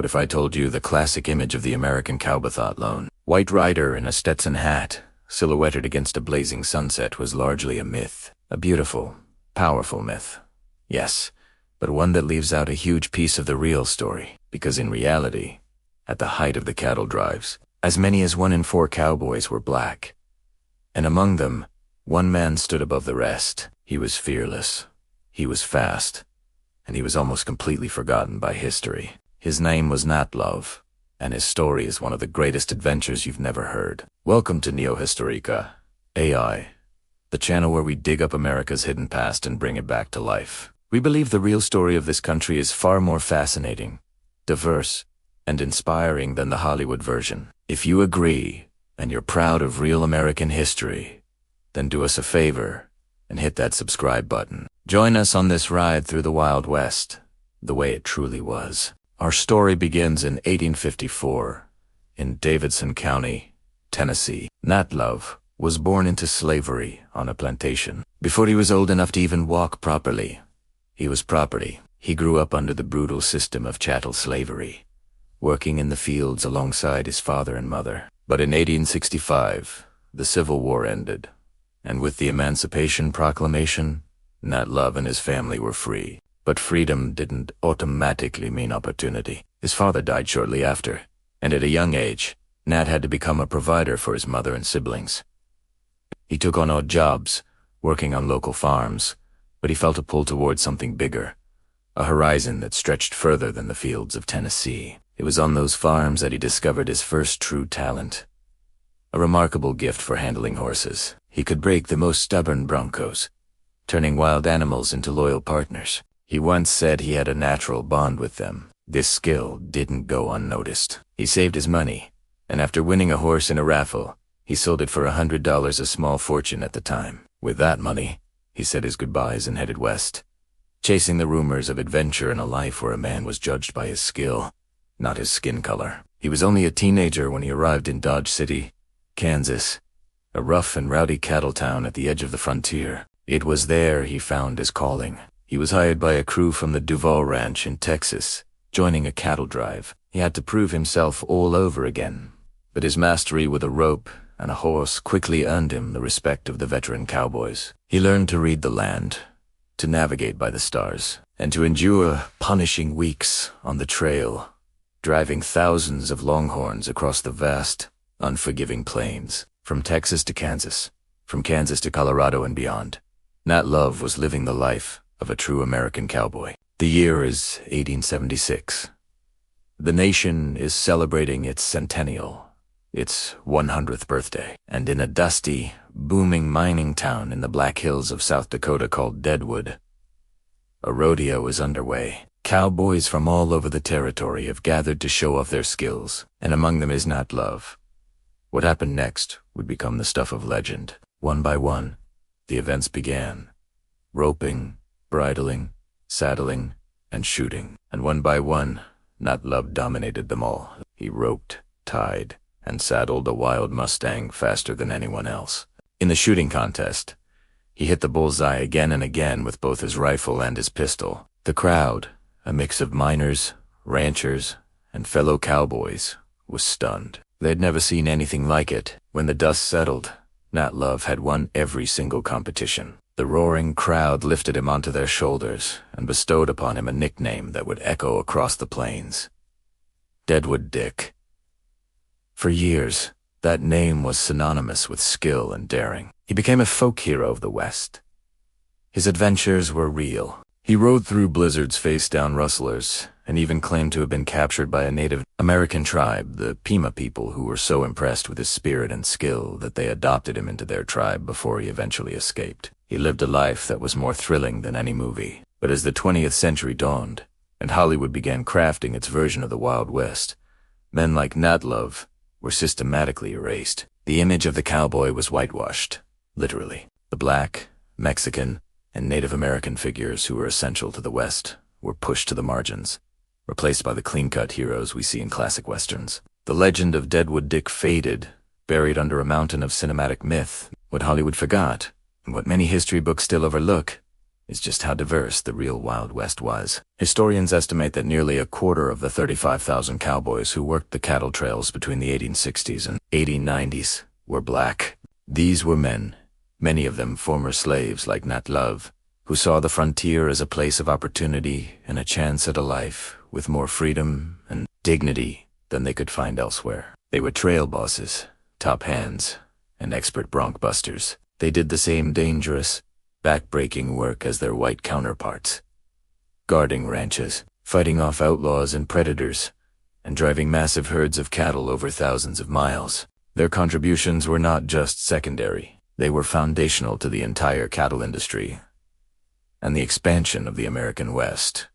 What if I told you the classic image of the American cowboy alone? White rider in a Stetson hat, silhouetted against a blazing sunset, was largely a myth. A beautiful, powerful myth. Yes, but one that leaves out a huge piece of the real story. Because in reality, at the height of the cattle drives, as many as 1 in 4 cowboys were black. And among them, one man stood above the rest. He was fearless. He was fast. And he was almost completely forgotten by history. His name was Nat Love, and his story is one of the greatest adventures you've never heard. Welcome to Historica, AI, the channel where we dig up America's hidden past and bring it back to life. We believe the real story of this country is far more fascinating, diverse, and inspiring than the Hollywood version. If you agree, and you're proud of real American history, then do us a favor and hit that subscribe button. Join us on this ride through the Wild West, the way it truly was. Our story begins in 1854, in Davidson County, Tennessee. Nat Love was born into slavery on a plantation. Before he was old enough to even walk properly, he was property. He grew up under the brutal system of chattel slavery, working in the fields alongside his father and mother. But in 1865, the Civil War ended, and with the Emancipation Proclamation, Nat Love and his family were free. But freedom didn't automatically mean opportunity. His father died shortly after, and at a young age, Nat had to become a provider for his mother and siblings. He took on odd jobs, working on local farms, but he felt a pull towards something bigger, a horizon that stretched further than the fields of Tennessee. It was on those farms that he discovered his first true talent, a remarkable gift for handling horses. He could break the most stubborn broncos, turning wild animals into loyal partners. He once said he had a natural bond with them. This skill didn't go unnoticed. He saved his money, and after winning a horse in a raffle, he sold it for $100, a small fortune at the time. With that money, he said his goodbyes and headed west, chasing the rumors of adventure in a life where a man was judged by his skill, not his skin color. He was only a teenager when he arrived in Dodge City, Kansas, a rough and rowdy cattle town at the edge of the frontier. It was there he found his calling. He was hired by a crew from the Duval Ranch in Texas, joining a cattle drive. He had to prove himself all over again, but his mastery with a rope and a horse quickly earned him the respect of the veteran cowboys. He learned to read the land, to navigate by the stars, and to endure punishing weeks on the trail, driving thousands of longhorns across the vast, unforgiving plains, from Texas to Kansas, from Kansas to Colorado and beyond. Nat Love was living the life of a true American cowboy. The year is 1876. The nation is celebrating its centennial, its 100th birthday, and in a dusty, booming mining town in the Black Hills of South Dakota called Deadwood, a rodeo is underway. Cowboys from all over the territory have gathered to show off their skills, and among them is Nat Love. What happened next would become the stuff of legend. One by one, the events began. Roping, bridling, saddling, and shooting. And one by one, Nat Love dominated them all. He roped, tied, and saddled a wild Mustang faster than anyone else. In the shooting contest, he hit the bullseye again and again with both his rifle and his pistol. The crowd, a mix of miners, ranchers, and fellow cowboys, was stunned. They had never seen anything like it. When the dust settled, Nat Love had won every single competition. The roaring crowd lifted him onto their shoulders and bestowed upon him a nickname that would echo across the plains: Deadwood Dick. For years, that name was synonymous with skill and daring. He became a folk hero of the West. His adventures were real. He rode through blizzards, faced down rustlers, and even claimed to have been captured by a Native American tribe, the Pima people, who were so impressed with his spirit and skill that they adopted him into their tribe before he eventually escaped. He lived a life that was more thrilling than any movie. But as the 20th century dawned, and Hollywood began crafting its version of the Wild West, men like Nat Love were systematically erased. The image of the cowboy was whitewashed, literally. The black, Mexican, and Native American figures who were essential to the West were pushed to the margins, replaced by the clean-cut heroes we see in classic westerns. The legend of Deadwood Dick faded, buried under a mountain of cinematic myth. What Hollywood forgot, and what many history books still overlook, is just how diverse the real Wild West was. Historians estimate that nearly a quarter of the 35,000 cowboys who worked the cattle trails between the 1860s and 1890s were black. These were men, many of them former slaves like Nat Love, who saw the frontier as a place of opportunity and a chance at a life with more freedom and dignity than they could find elsewhere. They were trail bosses, top hands, and expert bronc busters. They did the same dangerous, back-breaking work as their white counterparts, guarding ranches, fighting off outlaws and predators, and driving massive herds of cattle over thousands of miles. Their contributions were not just secondary. They were foundational to the entire cattle industry and the expansion of the American West.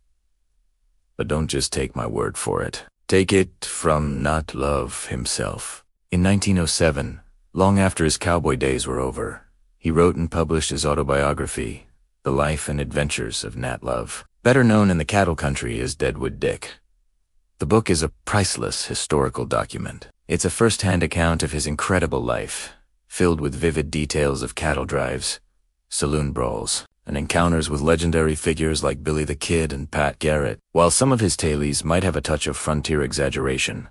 But don't just take my word for it. Take it from Nat Love himself. In 1907, long after his cowboy days were over, he wrote and published his autobiography, The Life and Adventures of Nat Love, better known in the cattle country as Deadwood Dick. The book is a priceless historical document. It's a first-hand account of his incredible life, filled with vivid details of cattle drives, saloon brawls, and encounters with legendary figures like Billy the Kid and Pat Garrett. While some of his tales might have a touch of frontier exaggeration,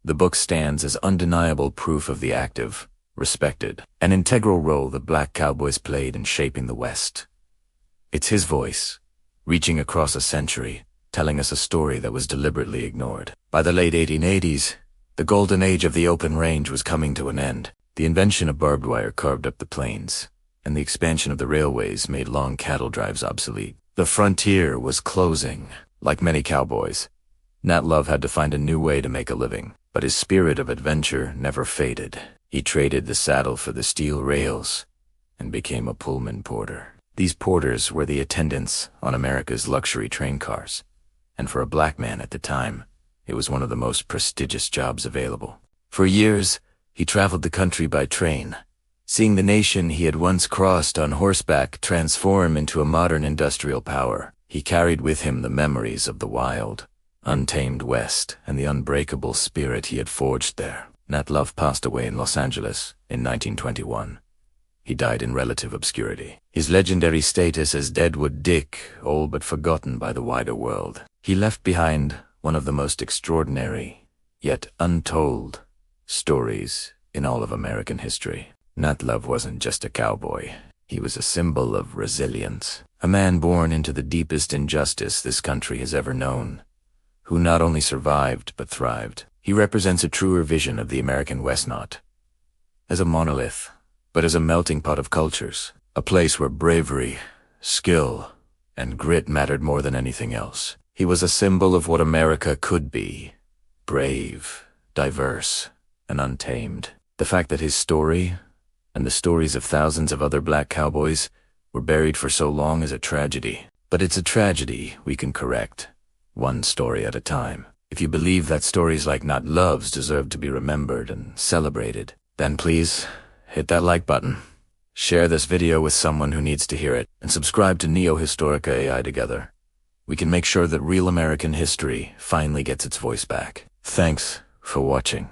the book stands as undeniable proof of the active, respected, and integral role the black cowboys played in shaping the West. It's his voice, reaching across a century, telling us a story that was deliberately ignored. By the late 1880s, the golden age of the open range was coming to an end. The invention of barbed wire carved up the plains, and the expansion of the railways made long cattle drives obsolete. The frontier was closing. Like many cowboys, Nat Love had to find a new way to make a living, but his spirit of adventure never faded. He traded the saddle for the steel rails and became a Pullman porter. These porters were the attendants on America's luxury train cars, and for a black man at the time, it was one of the most prestigious jobs available. For years, he traveled the country by train, seeing the nation he had once crossed on horseback transform into a modern industrial power. He carried with him the memories of the wild, untamed West and the unbreakable spirit he had forged there. Nat Love passed away in Los Angeles in 1921. He died in relative obscurity, his legendary status as Deadwood Dick all but forgotten by the wider world. He left behind one of the most extraordinary, yet untold, stories in all of American history. Nat Love wasn't just a cowboy. He was a symbol of resilience, a man born into the deepest injustice this country has ever known, who not only survived but thrived. He represents a truer vision of the American West, not as a monolith, but as a melting pot of cultures, a place where bravery, skill, and grit mattered more than anything else. He was a symbol of what America could be: brave, diverse, and untamed. The fact that his story, and the stories of thousands of other black cowboys, were buried for so long is a tragedy. But it's a tragedy we can correct, one story at a time. If you believe that stories like Nat Love's deserve to be remembered and celebrated, then please hit that like button, share this video with someone who needs to hear it, and subscribe to Historica AI together. We can make sure that real American history finally gets its voice back. Thanks for watching.